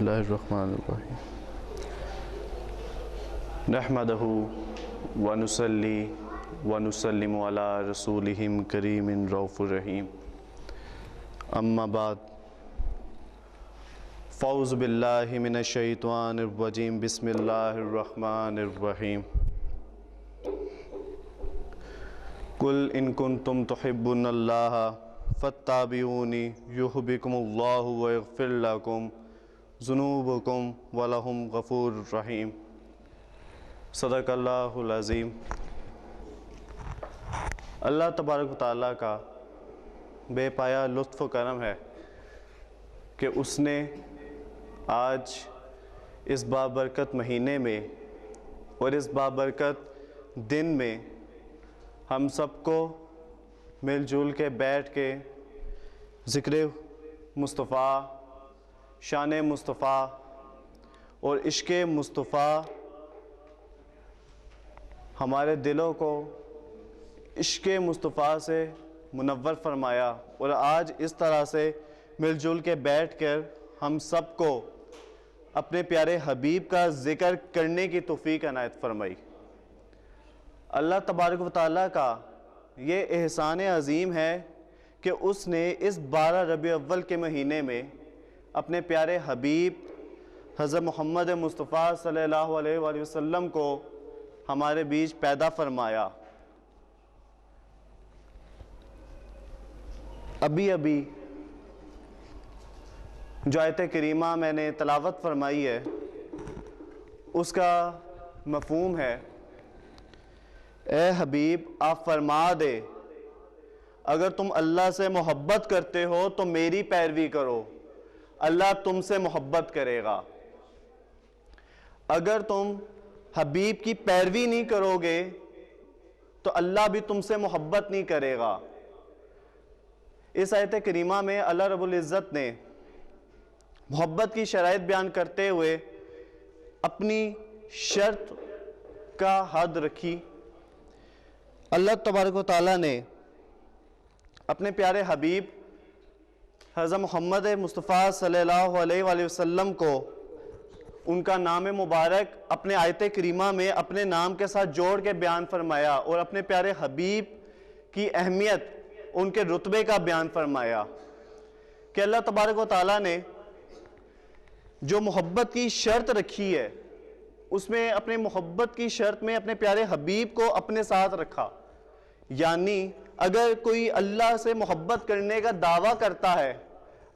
اللہ الرحمن الرحیم نحمدہ ونصلی ونسلم علی رسولہ کریم رؤوف الرحیم اما بعد فاعوذ باللہ من الشیطان الرجیم بسم اللہ الرحمن الرحیم قل ان کنتم تحبون اللہ فاتبعونی یحببکم اللہ ویغفر لکم ذنوبکم ولہم غفور رحیم۔ صدق اللہ العظیم۔ اللہ تبارک و تعالیٰ کا بے پایا لطف و کرم ہے کہ اس نے آج اس بابرکت مہینے میں اور اس بابرکت دن میں ہم سب کو مل جل کے بیٹھ کے ذکر مصطفیٰ، شان مصطفیٰ اور عشق مصطفیٰ ہمارے دلوں کو عشق مصطفیٰ سے منور فرمایا، اور آج اس طرح سے مل جل کے بیٹھ کر ہم سب کو اپنے پیارے حبیب کا ذکر کرنے کی توفیق عنایت فرمائی۔ اللہ تبارک و تعالیٰ کا یہ احسان عظیم ہے کہ اس نے اس 12 ربیع الاول کے مہینے میں اپنے پیارے حبیب حضرت محمد مصطفیٰ صلی اللہ علیہ وآلہ وسلم کو ہمارے بیچ پیدا فرمایا۔ ابھی جو آیت کریمہ میں نے تلاوت فرمائی ہے اس کا مفہوم ہے، اے حبیب آپ فرما دے اگر تم اللہ سے محبت کرتے ہو تو میری پیروی کرو، اللہ تم سے محبت کرے گا۔ اگر تم حبیب کی پیروی نہیں کرو گے تو اللہ بھی تم سے محبت نہیں کرے گا۔ اس آیت کریمہ میں اللہ رب العزت نے محبت کی شرائط بیان کرتے ہوئے اپنی شرط کا حد رکھی۔ اللہ تبارک و تعالیٰ نے اپنے پیارے حبیب حضرت محمد مصطفیٰ صلی اللہ علیہ وآلہ وسلم کو ان کا نام مبارک اپنے آیت کریمہ میں اپنے نام کے ساتھ جوڑ کے بیان فرمایا، اور اپنے پیارے حبیب کی اہمیت، ان کے رتبے کا بیان فرمایا کہ اللہ تبارک و تعالیٰ نے جو محبت کی شرط رکھی ہے اس میں اپنے محبت کی شرط میں اپنے پیارے حبیب کو اپنے ساتھ رکھا۔ یعنی اگر کوئی اللہ سے محبت کرنے کا دعویٰ کرتا ہے،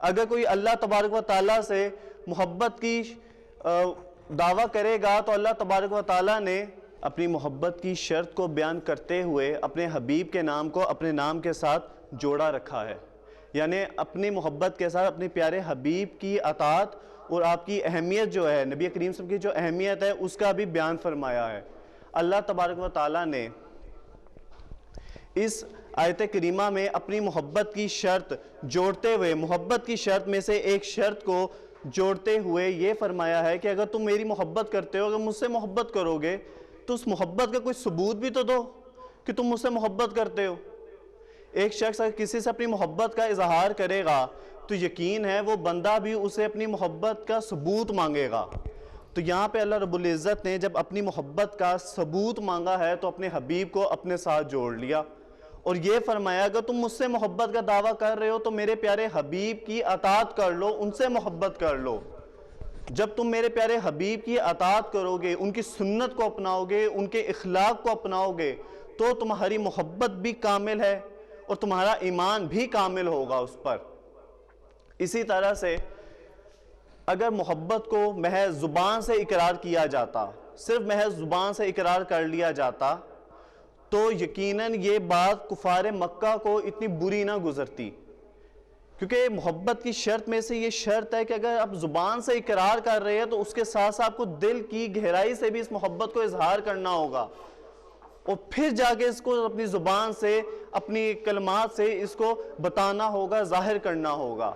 اگر کوئی اللہ تبارک و تعالیٰ سے محبت کی دعویٰ کرے گا تو اللہ تبارک و تعالیٰ نے اپنی محبت کی شرط کو بیان کرتے ہوئے اپنے حبیب کے نام کو اپنے نام کے ساتھ جوڑا رکھا ہے، یعنی اپنی محبت کے ساتھ اپنے پیارے حبیب کی اطاعت اور آپ کی اہمیت جو ہے، نبی کریم صلی اللہ علیہ وسلم کی جو اہمیت ہے اس کا بھی بیان فرمایا ہے۔ اللہ تبارک و تعالیٰ نے اس آیت کریمہ میں اپنی محبت کی شرط جوڑتے ہوئے، محبت کی شرط میں سے ایک شرط کو جوڑتے ہوئے یہ فرمایا ہے کہ اگر تم میری محبت کرتے ہو، اگر مجھ سے محبت کرو گے تو اس محبت کا کوئی ثبوت بھی تو دو کہ تم مجھ سے محبت کرتے ہو۔ ایک شخص اگر کسی سے اپنی محبت کا اظہار کرے گا تو یقین ہے وہ بندہ بھی اسے اپنی محبت کا ثبوت مانگے گا۔ تو یہاں پہ اللہ رب العزت نے جب اپنی محبت کا ثبوت مانگا ہے تو اپنے حبیب کو اپنے ساتھ جوڑ لیا، اور یہ فرمایا اگر تم مجھ سے محبت کا دعویٰ کر رہے ہو تو میرے پیارے حبیب کی اطاعت کر لو، ان سے محبت کر لو۔ جب تم میرے پیارے حبیب کی اطاعت کرو گے، ان کی سنت کو اپناؤ گے، ان کے اخلاق کو اپناؤ گے تو تمہاری محبت بھی کامل ہے اور تمہارا ایمان بھی کامل ہوگا اس پر۔ اسی طرح سے اگر محبت کو محض زبان سے اقرار کیا جاتا، صرف محض زبان سے اقرار کر لیا جاتا تو یقیناً یہ بات کفار مکہ کو اتنی بری نہ گزرتی، کیونکہ محبت کی شرط میں سے یہ شرط ہے کہ اگر آپ زبان سے اقرار کر رہے ہیں تو اس کے ساتھ ساتھ آپ کو دل کی گہرائی سے بھی اس محبت کو اظہار کرنا ہوگا، اور پھر جا کے اس کو اپنی زبان سے، اپنی کلمات سے اس کو بتانا ہوگا، ظاہر کرنا ہوگا۔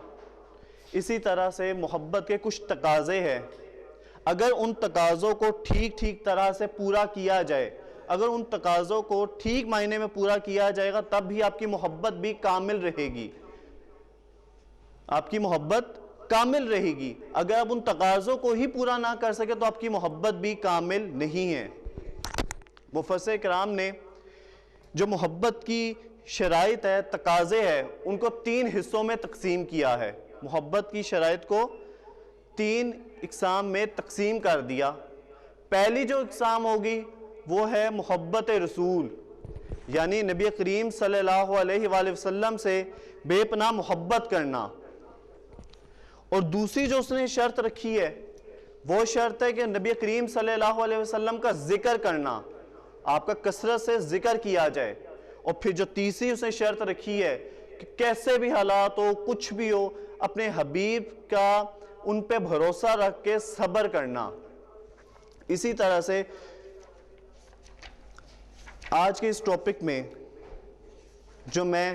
اسی طرح سے محبت کے کچھ تقاضے ہیں، اگر ان تقاضوں کو ٹھیک طرح سے پورا کیا جائے، اگر ان تقاضوں کو ٹھیک معنی میں پورا کیا جائے گا تب بھی آپ کی محبت بھی کامل رہے گی، آپ کی محبت کامل رہے گی. اگر آپ ان تقاضوں کو ہی پورا نہ کر سکے تو آپ کی محبت بھی کامل نہیں ہے. مفسر کرام نے جو محبت کی شرائط ہے، تقاضے ہیں، ان کو 3 حصوں میں تقسیم کیا ہے. محبت کی شرائط کو 3 اقسام میں تقسیم کر دیا. پہلی جو اقسام ہوگی وہ ہے محبت رسول، یعنی نبی کریم صلی اللہ علیہ وآلہ وسلم سے بے پناہ محبت کرنا. اور دوسری جو اس نے شرط رکھی ہے وہ شرط ہے کہ نبی کریم صلی اللہ علیہ وسلم کا ذکر کرنا، آپ کا کثرت سے ذکر کیا جائے. اور پھر جو تیسری اس نے شرط رکھی ہے کہ کیسے بھی حالات ہو، کچھ بھی ہو، اپنے حبیب کا ان پہ بھروسہ رکھ کے صبر کرنا. اسی طرح سے آج کے اس ٹاپک میں جو میں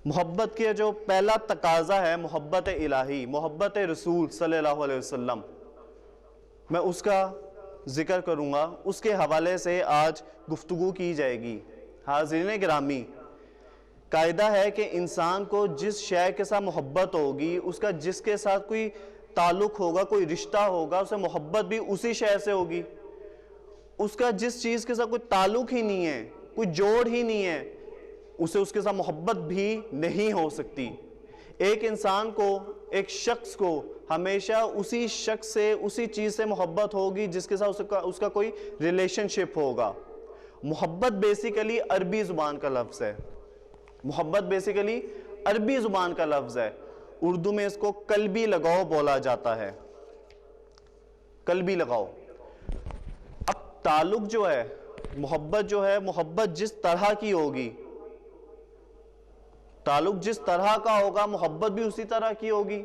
محبت کے جو پہلا تقاضا ہے، محبت الہی، محبت رسول صلی اللہ علیہ وسلم، میں اس کا ذکر کروں گا. اس کے حوالے سے آج گفتگو کی جائے گی. حاضرین گرامی، قاعدہ ہے کہ انسان کو جس شے کے ساتھ محبت ہوگی، اس کا جس کے ساتھ کوئی تعلق ہوگا، کوئی رشتہ ہوگا، اسے محبت بھی اسی شے سے ہوگی. اس کا جس چیز کے ساتھ کوئی تعلق ہی نہیں ہے، کوئی جوڑ ہی نہیں ہے، اسے اس کے ساتھ محبت بھی نہیں ہو سکتی. ایک انسان کو، ایک شخص کو ہمیشہ اسی شخص سے، اسی چیز سے محبت ہوگی جس کے ساتھ اس کا کوئی ریلیشن شپ ہوگا. محبت بیسیکلی عربی زبان کا لفظ ہے. محبت بیسیکلی عربی زبان کا لفظ ہے. اردو میں اس کو قلبی لگاؤ بولا جاتا ہے. قلبی لگاؤ. اب تعلق جو ہے، محبت جو ہے، محبت جس طرح کی ہوگی، تعلق جس طرح کا ہوگا، محبت بھی اسی طرح کی ہوگی.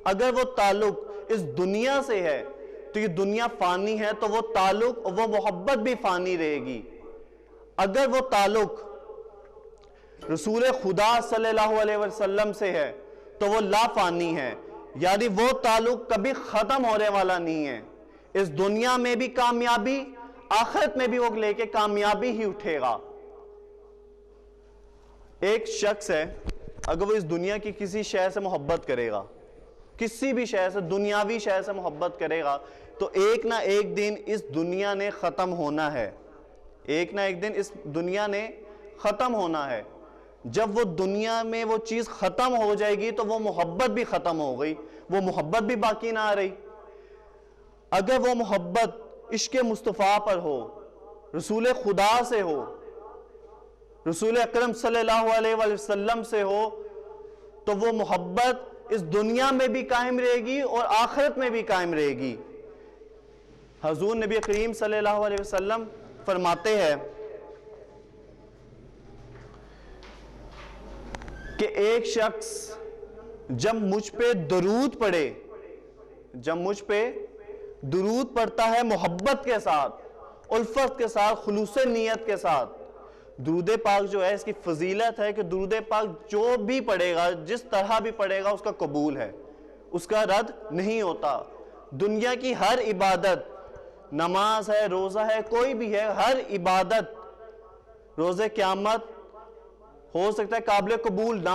اگر وہ تعلق اس دنیا سے ہے تو یہ دنیا فانی ہے، تو وہ تعلق، وہ محبت بھی فانی رہے گی. اگر وہ تعلق رسول خدا صلی اللہ علیہ وسلم سے ہے تو وہ لا فانی ہے، یعنی وہ تعلق کبھی ختم ہونے والا نہیں ہے. اس دنیا میں بھی کامیابی، آخرت میں بھی وہ لے کے کامیابی ہی اٹھے گا. ایک شخص ہے، اگر وہ اس دنیا کی کسی شے سے محبت کرے گا، کسی بھی شے سے، دنیاوی شے سے محبت کرے گا، تو ایک نہ ایک دن اس دنیا نے ختم ہونا ہے. ایک نہ ایک دن اس دنیا نے ختم ہونا ہے. جب وہ دنیا میں وہ چیز ختم ہو جائے گی تو وہ محبت بھی ختم ہو گئی، وہ محبت بھی باقی نہ رہی. اگر وہ محبت عشق مصطفیٰ پر ہو، رسول خدا سے ہو، رسول اکرم صلی اللہ علیہ وآلہ وسلم سے ہو، تو وہ محبت اس دنیا میں بھی قائم رہے گی اور آخرت میں بھی قائم رہے گی. حضور نبی کریم صلی اللہ علیہ وسلم فرماتے ہیں کہ ایک شخص جب مجھ پہ درود پڑھے، جب مجھ پہ درود پڑھتا ہے محبت کے ساتھ، الفت کے ساتھ، خلوص نیت کے ساتھ. درود پاک جو ہے، اس کی فضیلت ہے کہ درود پاک جو بھی پڑھے گا، جس طرح بھی پڑھے گا، اس کا قبول ہے، اس کا رد نہیں ہوتا. دنیا کی ہر عبادت، نماز ہے، روزہ ہے، کوئی بھی ہے، ہر عبادت روز قیامت ہو سکتا ہے قابل قبول نہ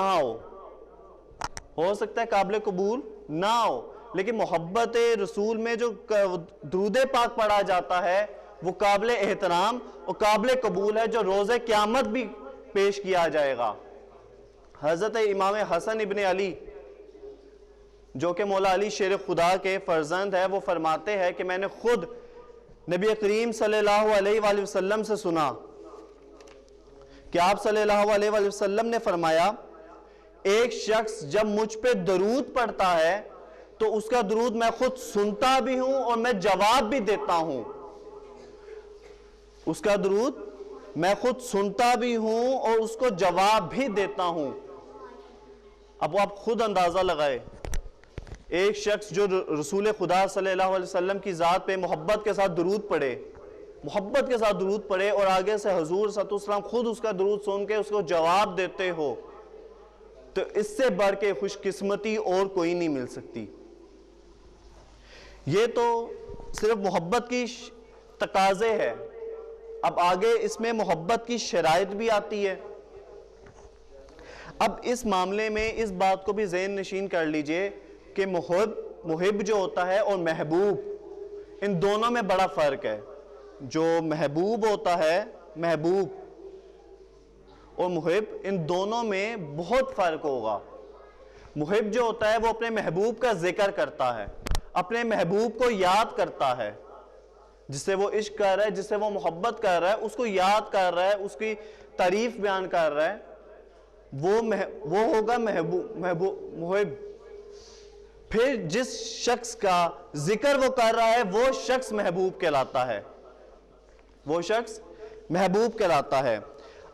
ہو سکتا ہے قابل قبول نہ ہو، لیکن محبت رسول میں جو درود پاک پڑھا جاتا ہے وہ قابل احترام اور قابل قبول ہے، جو روز قیامت بھی پیش کیا جائے گا. حضرت امام حسن ابن علی، جو کہ مولا علی شیر خدا کے فرزند ہے، وہ فرماتے ہیں کہ میں نے خود نبی کریم صلی اللہ علیہ وآلہ وسلم سے سنا کہ آپ صلی اللہ علیہ وآلہ وسلم نے فرمایا، ایک شخص جب مجھ پہ درود پڑھتا ہے تو اس کا درود میں خود سنتا بھی ہوں اور میں جواب بھی دیتا ہوں. اس کا درود میں خود سنتا بھی ہوں اور اس کو جواب بھی دیتا ہوں. اب آپ خود اندازہ لگائے، ایک شخص جو رسول خدا صلی اللہ علیہ وسلم کی ذات پہ محبت کے ساتھ درود پڑھے، محبت کے ساتھ درود پڑھے، اور آگے سے حضور صلی اللہ علیہ وسلم خود اس کا درود سن کے اس کو جواب دیتے ہو، تو اس سے بڑھ کے خوش قسمتی اور کوئی نہیں مل سکتی. یہ تو صرف محبت کی تقاضے ہے. اب آگے اس میں محبت کی شرائط بھی آتی ہے. اب اس معاملے میں اس بات کو بھی ذہن نشین کر لیجئے، کہ محب جو ہوتا ہے اور محبوب، ان دونوں میں بڑا فرق ہے. جو محبوب ہوتا ہے، محبوب اور محب، ان دونوں میں بہت فرق ہوگا. محب جو ہوتا ہے وہ اپنے محبوب کا ذکر کرتا ہے، اپنے محبوب کو یاد کرتا ہے، جس سے وہ عشق کر رہا ہے، جس سے وہ محبت کر رہا ہے، اس کو یاد کر رہا ہے، اس کی تعریف بیان کر رہا ہے، وہ ہوگا محب. پھر جس شخص کا ذکر وہ کر رہا ہے وہ شخص محبوب کہلاتا ہے، وہ شخص محبوب کہلاتا ہے.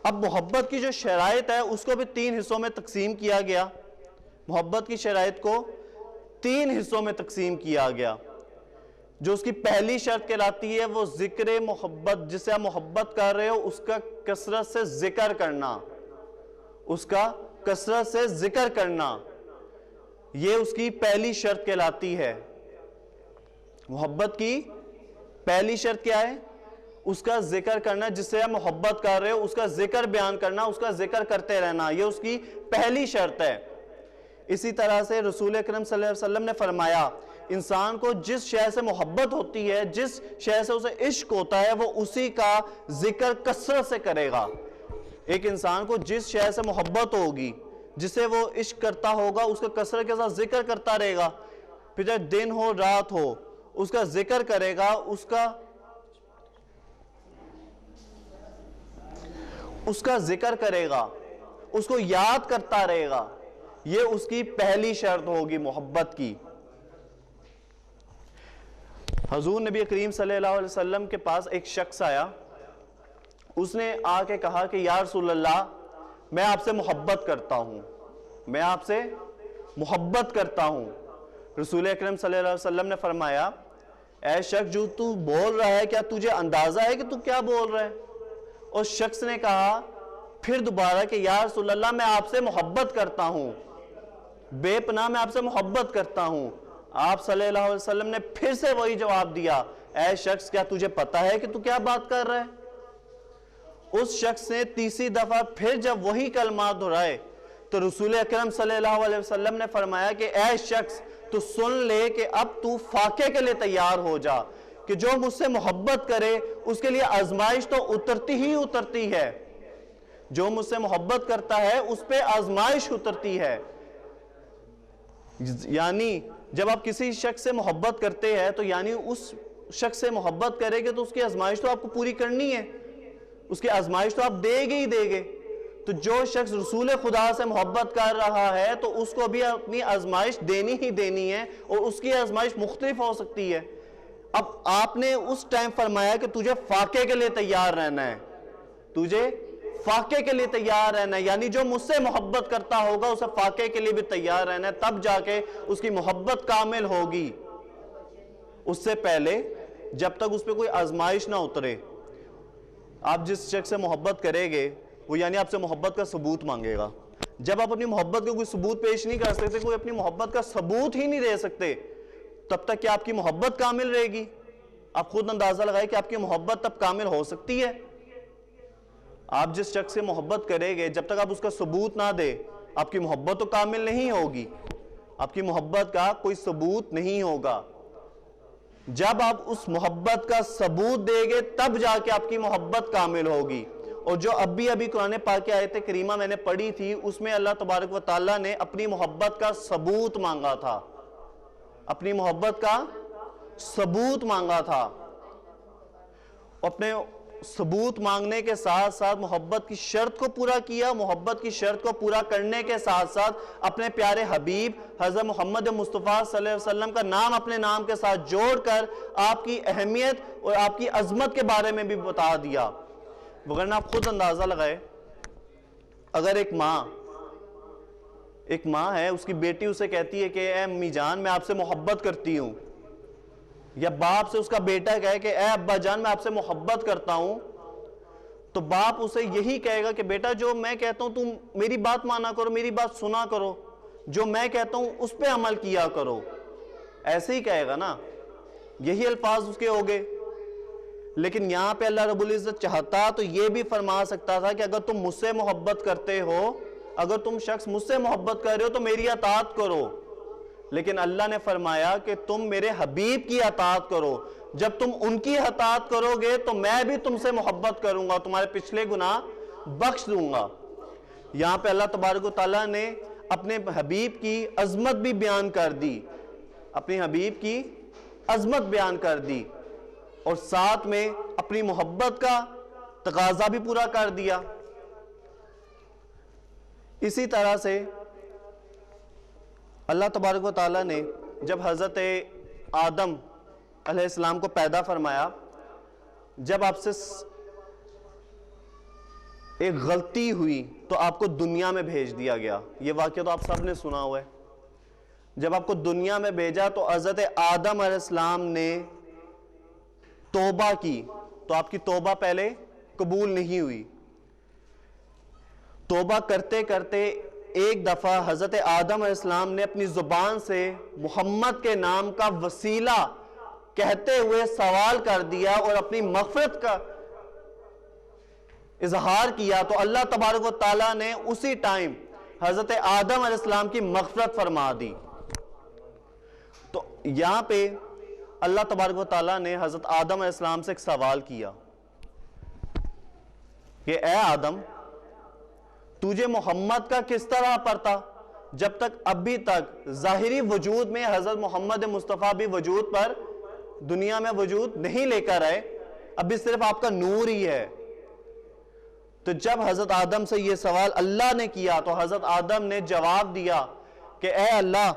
اب محبت کی جو شرائط ہے اس کو بھی 3 حصوں میں تقسیم کیا گیا. محبت کی شرائط کو 3 حصوں میں تقسیم کیا گیا. جو اس کی پہلی شرط کہلاتی ہے وہ ذکر محبت، جسے آپ محبت کر رہے ہو اس کا کثرت سے ذکر کرنا، اس کا کثرت سے ذکر کرنا، یہ اس کی پہلی شرط کہلاتی ہے. محبت کی پہلی شرط کیا ہے؟ اس کا ذکر کرنا، جس سے آپ محبت کر رہے ہو اس کا ذکر بیان کرنا، اس کا ذکر کرتے رہنا، یہ اس کی پہلی شرط ہے. اسی طرح سے رسول اکرم صلی اللہ علیہ وسلم نے فرمایا انسان کو جس شے سے محبت ہوتی ہے، جس شے سے اسے عشق ہوتا ہے، وہ اسی کا ذکر کثرت سے کرے گا. ایک انسان کو جس شے سے محبت ہوگی، جس سے وہ عشق کرتا ہوگا، اس کا کثرت کے ساتھ ذکر کرتا رہے گا. پھر چاہے دن ہو رات ہو اس کا ذکر کرے گا، اس کا ذکر کرے گا، اس کو یاد کرتا رہے گا. یہ اس کی پہلی شرط ہوگی محبت کی. حضور نبی کریم صلی اللہ علیہ وسلم کے پاس ایک شخص آیا، اس نے آ کے کہا کہ یا رسول اللہ میں آپ سے محبت کرتا ہوں، میں آپ سے محبت کرتا ہوں. رسول اکرم صلی اللہ علیہ وسلم نے فرمایا اے شخص جو تو بول رہا ہے کیا تجھے اندازہ ہے کہ تو کیا بول رہا ہے؟ اس شخص نے کہا پھر دوبارہ کہ یا رسول اللہ میں آپ سے محبت کرتا ہوں، بے پناہ میں آپ سے محبت کرتا ہوں. آپ صلی اللہ علیہ وسلم نے پھر سے وہی جواب دیا اے شخص کیا تجھے پتا ہے کہ تو کیا بات کر رہا ہے؟ اس شخص نے تیسری دفعہ پھر جب وہی کلمات دہرائے تو رسول اکرم صلی اللہ علیہ وسلم نے فرمایا کہ اے شخص تو سن لے کہ اب تو فاقے کے لیے تیار ہو جا، کہ جو مجھ سے محبت کرے اس کے لیے آزمائش تو اترتی ہی اترتی ہے. جو مجھ سے محبت کرتا ہے اس پہ آزمائش اترتی ہے. یعنی جب آپ کسی شخص سے محبت کرتے ہیں تو یعنی اس شخص سے محبت کرے گے تو اس کی آزمائش تو آپ کو پوری کرنی ہے، اس کی آزمائش تو آپ دے گے ہی دے گے. تو جو شخص رسول خدا سے محبت کر رہا ہے تو اس کو بھی اپنی آزمائش دینی ہی دینی ہے، اور اس کی آزمائش مختلف ہو سکتی ہے. اب آپ نے اس ٹائم فرمایا کہ تجھے فاقے کے لیے تیار رہنا ہے، تجھے فاقے کے لیے تیار رہنا ہے، یعنی جو مجھ سے محبت کرتا ہوگا اسے فاقے کے لیے بھی تیار رہنا ہے، تب جا کے اس کی محبت کامل ہوگی. اس سے پہلے جب تک اس پہ کوئی آزمائش نہ اترے. آپ جس شخص سے محبت کریں گے وہ یعنی آپ سے محبت کا ثبوت مانگے گا. جب آپ اپنی محبت کا کوئی ثبوت پیش نہیں کر سکتے، کوئی اپنی محبت کا ثبوت ہی نہیں دے سکتے، تب تک کہ آپ کی محبت کامل رہے گی. آپ خود اندازہ لگائیں کہ آپ کی محبت تب کامل ہو سکتی ہے. آپ جس شخص سے محبت کریں گے جب تک آپ اس کا ثبوت نہ دے آپ کی محبت تو کامل نہیں ہوگی، آپ کی محبت کا کوئی ثبوت نہیں ہوگا. جب آپ اس محبت کا ثبوت دیں گے تب جا کے آپ کی محبت کامل ہوگی. اور جو ابھی قرآن پاک کی آیت کریمہ میں نے پڑھی تھی اس میں اللہ تبارک و تعالیٰ نے اپنی محبت کا ثبوت مانگا تھا، اپنی محبت کا ثبوت مانگا تھا. اپنے ثبوت مانگنے کے ساتھ ساتھ محبت کی شرط کو پورا کیا. محبت کی شرط کو پورا کرنے کے ساتھ ساتھ اپنے پیارے حبیب حضرت محمد مصطفیٰ صلی اللہ علیہ وسلم کا نام اپنے نام کے ساتھ جوڑ کر آپ کی اہمیت اور آپ کی عظمت کے بارے میں بھی بتا دیا. وگرنہ آپ خود اندازہ لگائے، اگر ایک ماں ہے، اس کی بیٹی اسے کہتی ہے کہ اے امی جان میں آپ سے محبت کرتی ہوں، یا باپ سے اس کا بیٹا کہے کہ اے ابا جان میں آپ سے محبت کرتا ہوں، تو باپ اسے یہی کہے گا کہ بیٹا جو میں کہتا ہوں تم میری بات مانا کرو، میری بات سنا کرو، جو میں کہتا ہوں اس پہ عمل کیا کرو. ایسے ہی کہے گا نا، یہی الفاظ اس کے ہوگے. لیکن یہاں پہ اللہ رب العزت چاہتا تو یہ بھی فرما سکتا تھا کہ اگر تم مجھ سے محبت کرتے ہو، اگر تم شخص مجھ سے محبت کر رہے ہو تو میری اطاعت کرو، لیکن اللہ نے فرمایا کہ تم میرے حبیب کی اطاعت کرو، جب تم ان کی اطاعت کرو گے تو میں بھی تم سے محبت کروں گا، تمہارے پچھلے گناہ بخش دوں گا۔ یہاں پہ اللہ تبارک و تعالیٰ نے اپنے حبیب کی عظمت بھی بیان کر دی، اپنے حبیب کی عظمت بیان کر دی، اور ساتھ میں اپنی محبت کا تقاضا بھی پورا کر دیا۔ اسی طرح سے اللہ تبارک و تعالیٰ نے جب حضرت آدم علیہ السلام کو پیدا فرمایا، جب آپ سے ایک غلطی ہوئی تو آپ کو دنیا میں بھیج دیا گیا۔ یہ واقعہ تو آپ سب نے سنا ہوا ہے۔ جب آپ کو دنیا میں بھیجا تو حضرت آدم علیہ السلام نے توبہ کی، تو آپ کی توبہ پہلے قبول نہیں ہوئی۔ توبہ کرتے کرتے ایک دفعہ حضرت آدم علیہ السلام نے اپنی زبان سے محمد کے نام کا وسیلہ کہتے ہوئے سوال کر دیا اور اپنی مغفرت کا اظہار کیا، تو اللہ تبارک و تعالیٰ نے اسی ٹائم حضرت آدم علیہ السلام کی مغفرت فرما دی۔ تو یہاں پہ اللہ تبارک و تعالیٰ نے حضرت آدم علیہ السلام سے ایک سوال کیا کہ اے آدم، تجھے محمد کا کس طرح پتا جب تک ابھی تک ظاہری وجود میں حضرت محمد مصطفیٰ بھی وجود پر دنیا میں وجود نہیں لے کر آئے، ابھی صرف آپ کا نور ہی ہے۔ تو جب حضرت آدم سے یہ سوال اللہ نے کیا تو حضرت آدم نے جواب دیا کہ اے اللہ،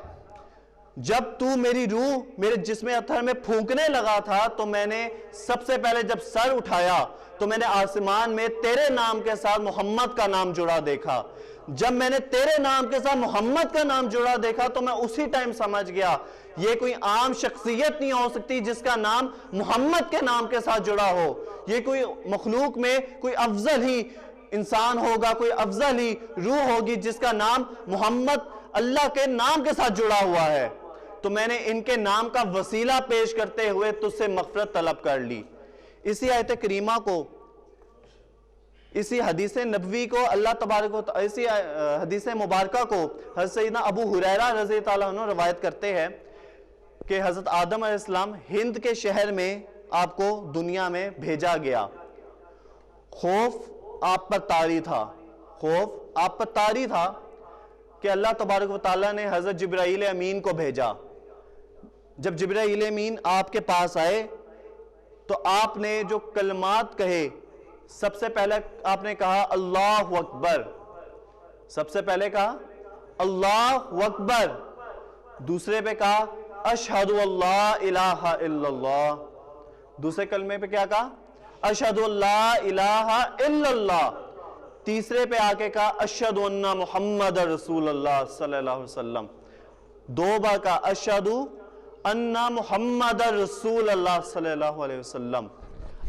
جب تو میری روح میرے جسم اطہر میں پھونکنے لگا تھا تو میں نے سب سے پہلے جب سر اٹھایا تو میں نے آسمان میں تیرے نام کے ساتھ محمد کا نام جڑا دیکھا۔ جب میں نے تیرے نام کے ساتھ محمد کا نام جڑا دیکھا تو میں اسی ٹائم سمجھ گیا یہ کوئی عام شخصیت نہیں ہو سکتی جس کا نام محمد کے نام کے ساتھ جڑا ہو، یہ کوئی مخلوق میں کوئی افضل ہی انسان ہوگا، کوئی افضل ہی روح ہوگی جس کا نام محمد اللہ کے نام کے ساتھ جڑا ہوا ہے۔ تو میں نے ان کے نام کا وسیلہ پیش کرتے ہوئے تجھ سے مغفرت طلب کر لی۔ اسی آیت کریمہ کو، اسی حدیث نبوی کو اللہ تبارک و تعالی، اسی حدیث مبارکہ کو حضرت سیدنا ابو ہریرہ رضی اللہ عنہ روایت کرتے ہیں کہ حضرت آدم علیہ السلام ہند کے شہر میں آپ کو دنیا میں بھیجا گیا۔ خوف آپ پر طاری تھا، خوف آپ پر طاری تھا کہ اللہ تبارک و تعالیٰ نے حضرت جبرائیل امین کو بھیجا۔ جب جبرائیل امین آپ کے پاس آئے تو آپ نے جو کلمات کہے، سب سے پہلے آپ نے کہا اللہ اکبر، سب سے پہلے کہا اللہ اکبر، دوسرے پہ کہا اشہد اللہ الہ الا اللہ، دوسرے کلمے پہ کیا کہا اشہد اللہ الہ الا اللہ، تیسرے پہ آکے کہا اشہد ان محمد رسول اللہ صلی اللہ علیہ وسلم، دو بار کہا اشہد ان محمد رسول اللہ صلی اللہ علیہ وسلم۔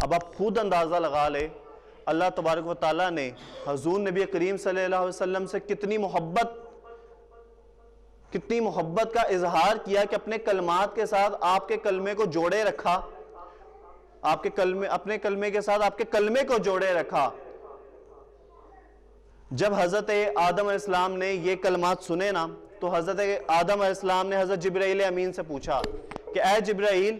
اب آپ خود اندازہ لگا لے اللہ تبارک و تعالیٰ نے حضور نبی کریم صلی اللہ علیہ وسلم سے کتنی محبت کا اظہار کیا کہ اپنے کلمات کے ساتھ آپ کے کلمے کو جوڑے رکھا، آپ کے کلمے، اپنے کلمے کے ساتھ آپ کے کلمے کو جوڑے رکھا۔ جب حضرت آدم علیہ السلام نے یہ کلمات سنے نا تو حضرت آدم علیہ السلام نے حضرت جبرائیل امین سے پوچھا کہ اے جبرائیل،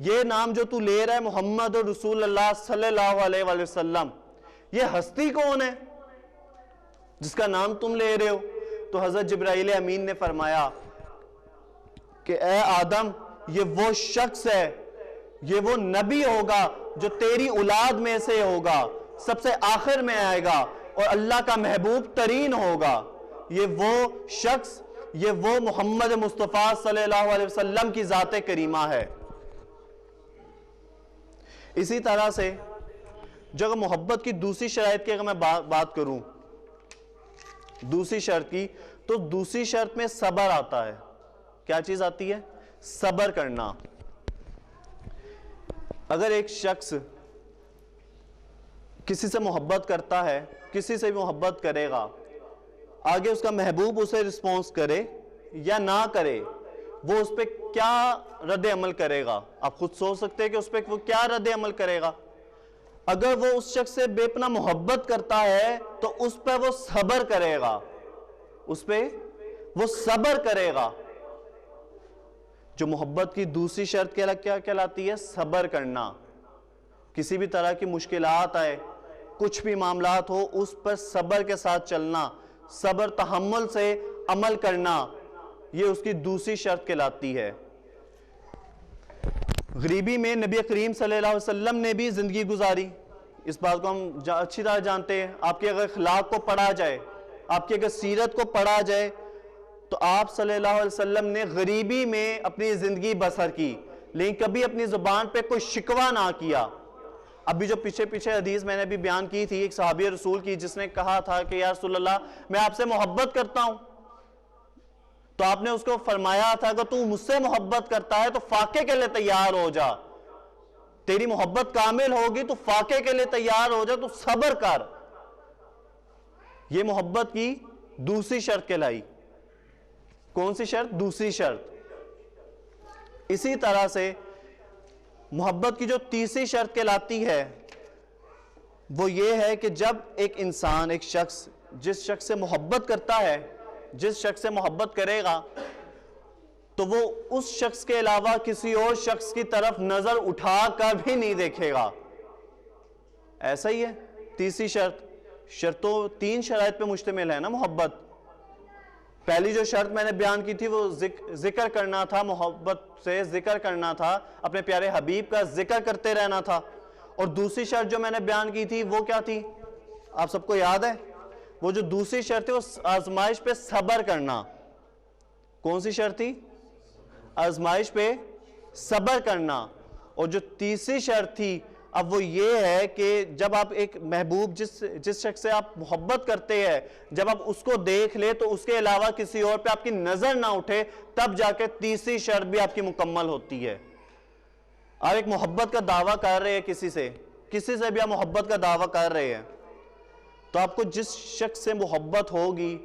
یہ نام جو تو لے رہا ہے محمد رسول اللہ صلی اللہ علیہ وآلہ وسلم، یہ ہستی کون ہے جس کا نام تم لے رہے ہو؟ تو حضرت جبرائیل امین نے فرمایا کہ اے آدم، یہ وہ شخص ہے، یہ وہ نبی ہوگا جو تیری اولاد میں سے ہوگا، سب سے آخر میں آئے گا اور اللہ کا محبوب ترین ہوگا۔ یہ وہ شخص، یہ وہ محمد مصطفیٰ صلی اللہ علیہ وسلم کی ذات کریمہ ہے۔ اسی طرح سے جو محبت کی دوسری شرائط کی اگر میں بات کروں، دوسری شرط کی، تو دوسری شرط میں صبر آتا ہے۔ کیا چیز آتی ہے؟ صبر کرنا۔ اگر ایک شخص کسی سے محبت کرتا ہے، کسی سے بھی محبت کرے گا، آگے اس کا محبوب اسے رسپونس کرے یا نہ کرے، وہ اس پہ کیا رد عمل کرے گا؟ آپ خود سوچ سکتے ہیں کہ اس پہ وہ کیا رد عمل کرے گا۔ اگر وہ اس شخص سے بے پناہ محبت کرتا ہے تو اس پہ وہ صبر کرے گا، اس پہ وہ صبر کرے گا۔ جو محبت کی دوسری شرط کیا کہلاتی ہے؟ صبر کرنا. کسی بھی طرح کی مشکلات آئے، کچھ بھی معاملات ہو، اس پر صبر کے ساتھ چلنا، صبر تحمل سے عمل کرنا، یہ اس کی دوسری شرط کہلاتی ہے. غریبی میں نبی کریم صلی اللہ علیہ وسلم نے بھی زندگی گزاری. اس بات کو ہم اچھی طرح جانتے ہیں. آپ کے اگر اخلاق کو پڑھا جائے، آپ کی اگر سیرت کو پڑھا جائے، تو آپ صلی اللہ علیہ وسلم نے غریبی میں اپنی زندگی بسر کی، لیکن کبھی اپنی زبان پہ کوئی شکوہ نہ کیا. ابھی جو پیچھے حدیث میں نے بھی بیان کی تھی ایک صحابی رسول کی، جس نے کہا تھا کہ یا رسول اللہ میں آپ سے محبت کرتا ہوں، تو آپ نے اس کو فرمایا تھا کہ تو مجھ سے محبت کرتا ہے تو فاقے کے لیے تیار ہو جا. تیری محبت کامل ہوگی تو فاقے کے لیے تیار ہو جا، تو صبر کر. یہ محبت کی دوسری شرط کہلائی. کون سی شرط؟ دوسری شرط. اسی طرح سے محبت کی جو تیسری شرط کہلاتی ہے وہ یہ ہے کہ جب ایک انسان، ایک شخص جس شخص سے محبت کرتا ہے، جس شخص سے محبت کرے گا، تو وہ اس شخص کے علاوہ کسی اور شخص کی طرف نظر اٹھا کر بھی نہیں دیکھے گا. ایسا ہی ہے. تیسری شرطوں 3 شرائط پہ مشتمل ہے نا محبت. پہلی جو شرط میں نے بیان کی تھی وہ ذکر کرنا تھا، محبت سے ذکر کرنا تھا، اپنے پیارے حبیب کا ذکر کرتے رہنا تھا. اور دوسری شرط جو میں نے بیان کی تھی وہ کیا تھی؟ آپ سب کو یاد ہے؟ وہ جو دوسری شرط تھی وہ آزمائش پہ صبر کرنا. کون سی شرط تھی؟ آزمائش پہ صبر کرنا. اور جو تیسری شرط تھی اب وہ یہ ہے کہ جب آپ ایک محبوب جس شخص سے آپ محبت کرتے ہیں، جب آپ اس کو دیکھ لے تو اس کے علاوہ کسی اور پہ آپ کی نظر نہ اٹھے، تب جا کے تیسری شرط بھی آپ کی مکمل ہوتی ہے. آپ ایک محبت کا دعویٰ کر رہے ہیں کسی سے بھی آپ محبت کا دعویٰ کر رہے ہیں، تو آپ کو جس شخص سے محبت ہوگی،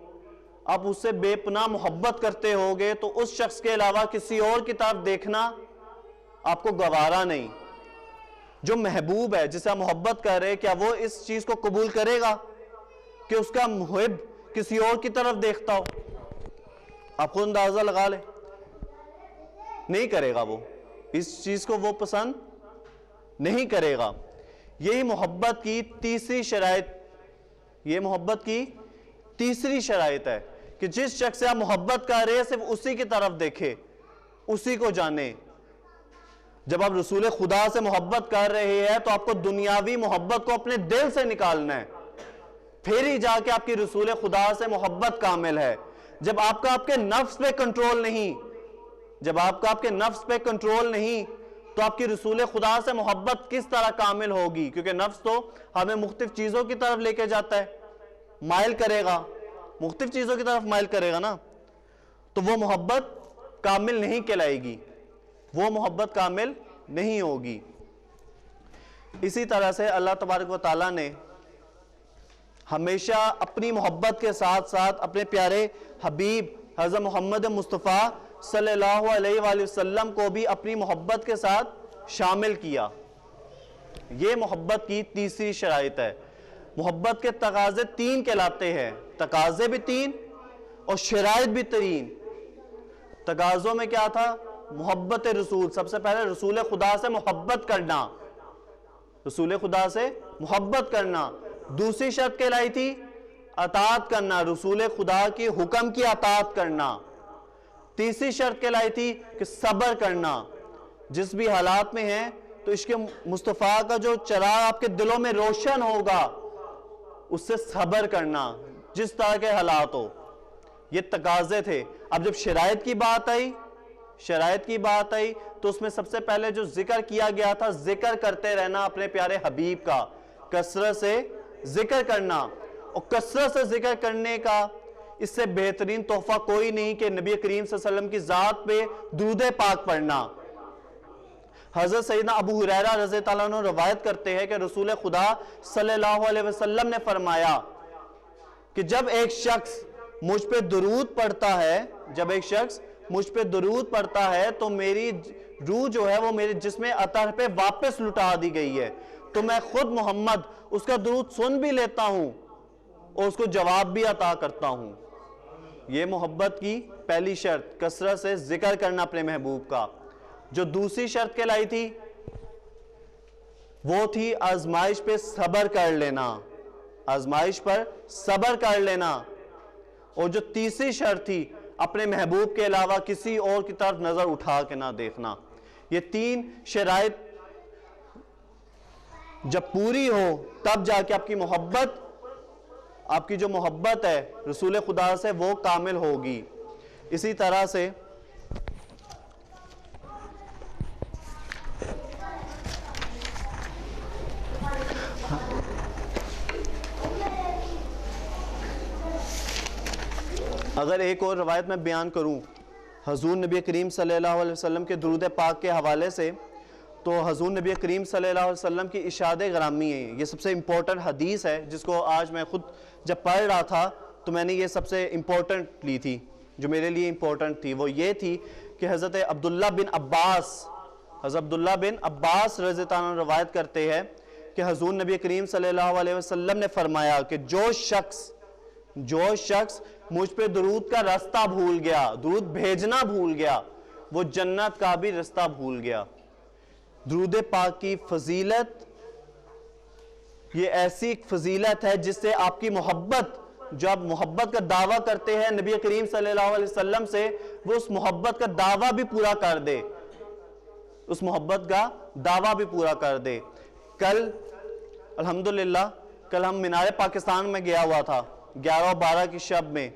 آپ اس سے بے پناہ محبت کرتے ہوگے، تو اس شخص کے علاوہ کسی اور کی طرف دیکھنا آپ کو گوارا نہیں. جو محبوب ہے جسے آپ محبت کر رہے ہیں، کیا وہ اس چیز کو قبول کرے گا کہ اس کا محب کسی اور کی طرف دیکھتا ہو؟ آپ خود اندازہ لگا لیں. نہیں کرے گا. وہ اس چیز کو وہ پسند نہیں کرے گا. یہی محبت کی تیسری شرائط، یہ محبت کی تیسری شرائط ہے کہ جس شخص سے آپ محبت کر رہے ہیں صرف اسی کی طرف دیکھے، اسی کو جانے. جب آپ رسول خدا سے محبت کر رہے ہیں تو آپ کو دنیاوی محبت کو اپنے دل سے نکالنا ہے، پھر ہی جا کے آپ کی رسول خدا سے محبت کامل ہے. جب آپ کا آپ کے نفس پہ کنٹرول نہیں، جب آپ کا آپ کے نفس پہ کنٹرول نہیں، تو آپ کی رسول خدا سے محبت کس طرح کامل ہوگی؟ کیونکہ نفس تو ہمیں مختلف چیزوں کی طرف لے کے جاتا ہے، مائل کرے گا، مختلف چیزوں کی طرف مائل کرے گا نا. تو وہ محبت کامل نہیں کہلائے گی، وہ محبت کامل نہیں ہوگی. اسی طرح سے اللہ تبارک و تعالیٰ نے ہمیشہ اپنی محبت کے ساتھ ساتھ اپنے پیارے حبیب حضرت محمد مصطفیٰ صلی اللہ علیہ وآلہ وسلم کو بھی اپنی محبت کے ساتھ شامل کیا. یہ محبت کی تیسری شرائط ہے. محبت کے تقاضے 3 کہلاتے ہیں. تقاضے بھی 3 اور شرائط بھی 3. تقاضوں میں کیا تھا؟ محبت رسول. سب سے پہلے رسول خدا سے محبت کرنا، رسول خدا سے محبت کرنا. دوسری شرط کہلائی تھی اطاعت کرنا، رسول خدا کی حکم کی اطاعت کرنا. تیسری شرط کہلائی تھی کہ صبر کرنا. جس بھی حالات میں ہیں تو عشق مصطفیٰ کا جو چراغ آپ کے دلوں میں روشن ہوگا اس سے صبر کرنا، جس طرح کے حالات ہو. یہ تقاضے تھے. اب جب شرائط کی بات آئی تو اس میں سب سے پہلے جو ذکر کیا گیا تھا، ذکر کرتے رہنا اپنے پیارے حبیب کا، کثرت سے ذکر کرنا. اور کثرت سے ذکر کرنے کا اس سے بہترین تحفہ کوئی نہیں کہ نبی کریم صلی اللہ علیہ وسلم کی ذات پہ درود پاک پڑھنا. حضرت سیدنا ابو ہریرہ رضی اللہ عنہ روایت کرتے ہیں کہ رسول خدا صلی اللہ علیہ وسلم نے فرمایا کہ جب ایک شخص مجھ پہ درود پڑھتا ہے تو میری روح جو ہے وہ میرے جسم اطہر پہ واپس لٹا دی گئی ہے. تو میں خود محمد اس کا درود سن بھی لیتا ہوں اور اس کو جواب بھی عطا کرتا ہوں. یہ محبت کی پہلی شرط، کثرت سے ذکر کرنا اپنے محبوب کا۔ جو دوسری شرط کہلائی تھی وہ تھی آزمائش پہ صبر کر لینا، آزمائش پر صبر کر لینا۔ اور جو تیسری شرط تھی اپنے محبوب کے علاوہ کسی اور کی طرف نظر اٹھا کے نہ دیکھنا۔ یہ تین شرائط جب پوری ہو تب جا کے آپ کی محبت، آپ کی جو محبت ہے رسول خدا سے وہ کامل ہوگی۔ اسی طرح سے اگر ایک اور روایت میں بیان کروں حضور نبی کریم صلی اللہ علیہ وسلم کے درود پاک کے حوالے سے، تو حضور نبی کریم صلی اللہ علیہ وسلم کی ارشاد گرامی ہے، یہ سب سے امپورٹنٹ حدیث ہے جس کو آج میں خود جب پڑھ رہا تھا تو میں نے یہ سب سے امپورٹنٹ لی تھی، جو میرے لیے امپورٹنٹ تھی وہ یہ تھی کہ حضرت عبداللہ بن عباس رضی اللہ عنہ روایت کرتے ہیں کہ حضور نبی کریم صلی اللہ علیہ وسلم نے فرمایا کہ جو شخص مجھ پہ درود کا رستہ بھول گیا، درود بھیجنا بھول گیا، وہ جنت کا بھی رستہ بھول گیا۔ درود پاک کی فضیلت یہ ایسی ایک فضیلت ہے جس سے آپ کی محبت، جو آپ محبت کا دعویٰ کرتے ہیں نبی کریم صلی اللہ علیہ وسلم سے، وہ اس محبت کا دعویٰ بھی پورا کر دے، اس محبت کا دعویٰ بھی پورا کر دے۔ کل الحمدللہ ہم مینار پاکستان میں گیا ہوا تھا، 11 اور 12 کی شب میں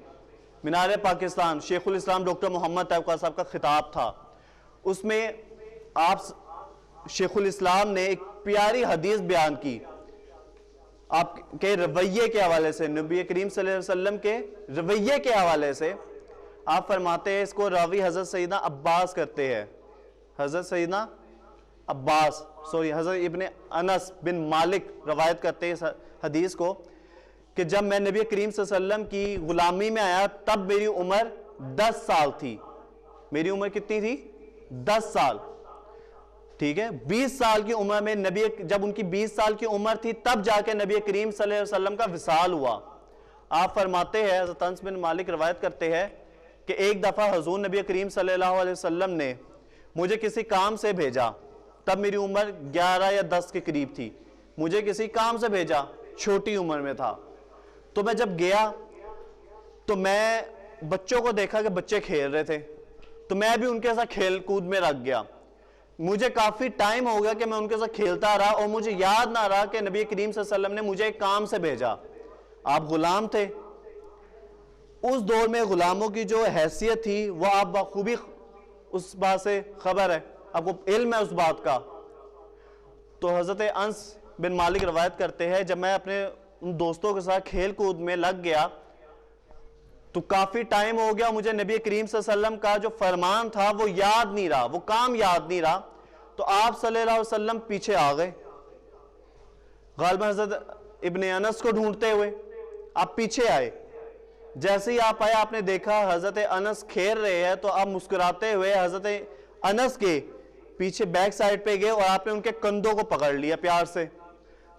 مینار پاکستان شیخ الاسلام ڈاکٹر محمد طیب خان صاحب کا خطاب تھا۔ اس میں آپ شیخ الاسلام نے ایک پیاری حدیث بیان کی آپ کے رویے کے حوالے سے، نبی کریم صلی اللہ علیہ وسلم کے رویے کے حوالے سے۔ آپ فرماتے ہیں، اس کو راوی حضرت سیدنا عباس کرتے ہیں، حضرت ابن انس بن مالک روایت کرتے ہیں اس حدیث کو، کہ جب میں نبی کریم صلی اللہ علیہ وسلم کی غلامی میں آیا تب میری عمر 10 سال تھی۔ میری عمر کتنی تھی؟ 10 سال، ٹھیک ہے۔ 20 سال کی عمر میں جب ان کی 20 سال کی عمر تھی تب جا کے نبی کریم صلی اللہ علیہ وسلم کا وصال ہوا۔ آپ فرماتے ہیں، حضرت انس بن مالک روایت کرتے ہیں کہ ایک دفعہ حضور نبی کریم صلی اللہ علیہ وسلم نے مجھے کسی کام سے بھیجا، تب میری عمر 11 یا 10 کے قریب تھی، مجھے کسی کام سے بھیجا، چھوٹی عمر میں تھا۔ تو میں جب گیا تو میں بچوں کو دیکھا کہ بچے کھیل رہے تھے، تو میں بھی ان کے ساتھ کھیل کود میں رکھ گیا۔ مجھے کافی ٹائم ہو گیا کہ میں ان کے ساتھ کھیلتا رہا اور مجھے یاد نہ رہا کہ نبی کریم صلی اللہ علیہ وسلم نے مجھے ایک کام سے بھیجا۔ آپ غلام تھے، اس دور میں غلاموں کی جو حیثیت تھی وہ آپ بخوبی اس بات سے خبر ہے، آپ کو علم ہے اس بات کا۔ تو حضرت انس بن مالک روایت کرتے ہیں، جب میں اپنے ان دوستوں کے ساتھ کھیل کود میں لگ گیا تو کافی ٹائم ہو گیا، مجھے نبی کریم صلی اللہ علیہ وسلم کا جو فرمان تھا وہ یاد نہیں رہا، وہ کام یاد نہیں رہا۔ تو آپ صلی اللہ علیہ وسلم پیچھے آ گئے، غالباً حضرت ابن انس کو ڈھونڈتے ہوئے آپ پیچھے آئے۔ جیسے ہی آپ آئے، آپ نے دیکھا حضرت انس کھیل رہے ہیں، تو آپ مسکراتے ہوئے حضرت انس کے پیچھے بیک سائڈ پہ گئے اور آپ نے ان کے کندھوں کو پکڑ لیا پیار سے۔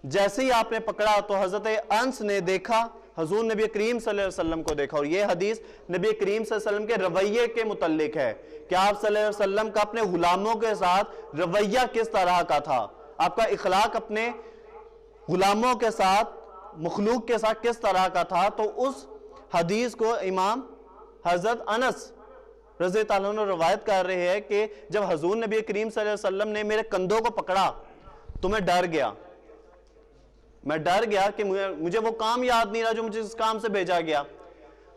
جیسے ہی آپ نے پکڑا تو حضرت انس نے دیکھا حضور نبی کریم صلی اللہ علیہ وسلم کو دیکھا، اور یہ حدیث نبی کریم صلی اللہ علیہ وسلم کے رویے کے متعلق ہے کہ آپ صلی اللہ علیہ وسلم کا اپنے غلاموں کے ساتھ رویہ کس طرح کا تھا، آپ کا اخلاق اپنے غلاموں کے ساتھ، مخلوق کے ساتھ کس طرح کا تھا۔ تو اس حدیث کو امام حضرت انس رضی اللہ عنہ روایت کر رہے ہیں کہ جب حضور نبی کریم صلی اللہ علیہ وسلم نے میرے کندھوں کو پکڑا تو میں ڈر گیا کہ مجھے وہ کام یاد نہیں رہا جو مجھے اس کام سے بھیجا گیا۔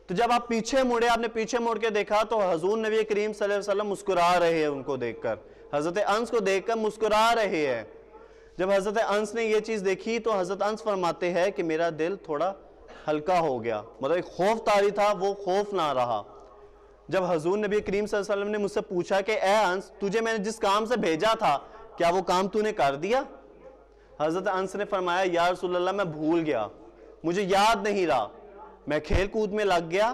تو جب آپ پیچھے مڑے، آپ نے پیچھے مڑ کے دیکھا تو حضور نبی کریم صلی اللہ علیہ وسلم مسکرا رہے ہیں، ان کو دیکھ کر، حضرت انس کو دیکھ کر مسکرا رہے ہیں۔ جب حضرت انس نے یہ چیز دیکھی تو حضرت انس فرماتے ہیں کہ میرا دل تھوڑا ہلکا ہو گیا، مطلب ایک خوف طاری تھا، وہ خوف نہ رہا۔ جب حضور نبی کریم صلی اللہ علیہ وسلم نے مجھ سے پوچھا کہ اے انس، تجھے میں نے جس کام سے بھیجا تھا کیا وہ کام تو نے کر دیا؟ حضرت انس نے فرمایا، یا رسول اللہ میں بھول گیا، مجھے یاد نہیں رہا، میں کھیل کود میں لگ گیا،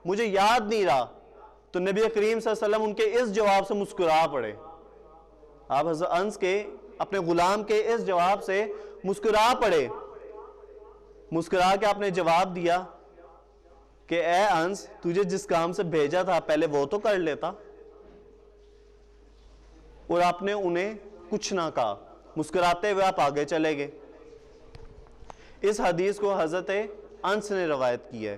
مجھے یاد نہیں رہا۔ تو نبی کریم صلی اللہ علیہ وسلم ان کے اس جواب سے مسکرا پڑے۔ آپ حضرت انس کے اپنے غلام کے اس جواب سے مسکرا پڑے، مسکرا کے آپ نے جواب دیا کہ اے انس تجھے جس کام سے بھیجا تھا پہلے وہ تو کر لیتا، اور آپ نے انہیں کچھ نہ کہا، مسکراتے ہوئے آپ آگے چلے گئے۔ اس حدیث کو حضرت انس نے روایت کی ہے۔